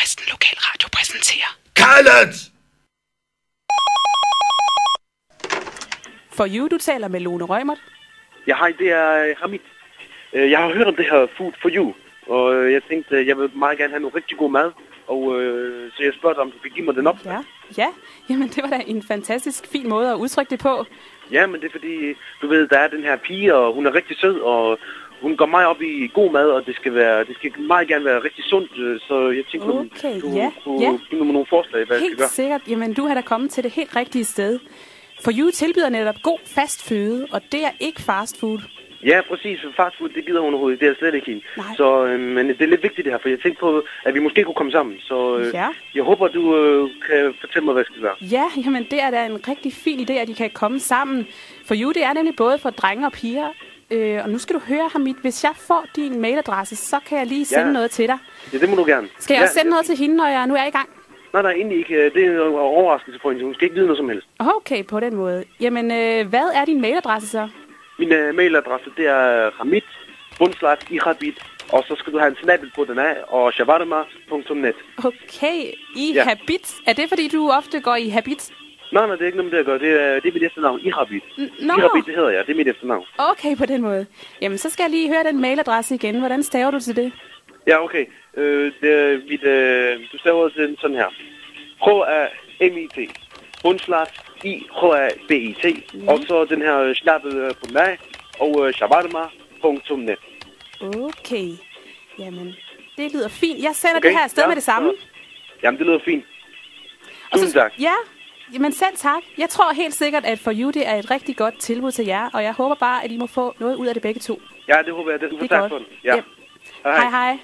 Kristen Lokalradio præsenterer Kaldet! For You, du taler med Lone Rømert. Ja, hej, det er Hamid. Jeg har hørt om det her Food for You, og jeg tænkte, jeg vil meget gerne have noget rigtig god mad, og så jeg spurgte, om du kan give mig den op. Ja, jamen det var da en fantastisk fin måde at udtrykke det på. Ja, men det er fordi, du ved, der er den her pige, og hun er rigtig sød, og hun går meget op i god mad, og det skal meget gerne være rigtig sundt, så jeg tænkte, du kunne give mig nogle forslag, hvad jeg skal gøre. Helt sikkert. Jamen, du har da kommet til det helt rigtige sted. For You tilbyder netop god fast føde, og det er ikke fast food. Ja, præcis. Fast food, det gider hun overhovedet. Det er slet ikke hende. Så, men det er lidt vigtigt det her, for jeg tænkte på, at vi måske kunne komme sammen. Så jeg håber, du kan fortælle mig, hvad jeg skal gøre. Ja, jamen det er da en rigtig fin idé, at de kan komme sammen. For You, det er nemlig både for drenge og piger. Og nu skal du høre, Hamid, hvis jeg får din mailadresse, så kan jeg lige sende noget til dig. Ja, det må du gerne. Skal jeg også sende noget til hende, når jeg nu er i gang? Nej, egentlig ikke. Det er en overraskelse for hende. Hun skal ikke vide noget som helst. Okay, på den måde. Jamen, hvad er din mailadresse så? Min mailadresse, det er hamid_ihabit, og så skal du have en snabel på den af, og shawarma.net. Okay, Habit. Er det, fordi du ofte går i habit? Nej, det er ikke noget med det at gøre. Det er mit efternavn, Ihabit. Ihabit, det hedder jeg. Det er mit efternavn. Okay, på den måde. Jamen, så skal jeg lige høre den mailadresse igen. Hvordan staver du til det? Ja, okay. Du staver til sådan her. H-A-M-I-T. /IHABIT. Og så den her snabel på mig, og shawarma.net. Okay. Jamen, det lyder fint. Jeg sender det her afsted med det samme. Jamen, det lyder fint. Tusind tak. Ja, jamen selv tak. Jeg tror helt sikkert, at For You, det er et rigtig godt tilbud til jer, og jeg håber bare, at I må få noget ud af det begge to. Ja, det håber jeg. Det er tak for den. Ja. Hej hej.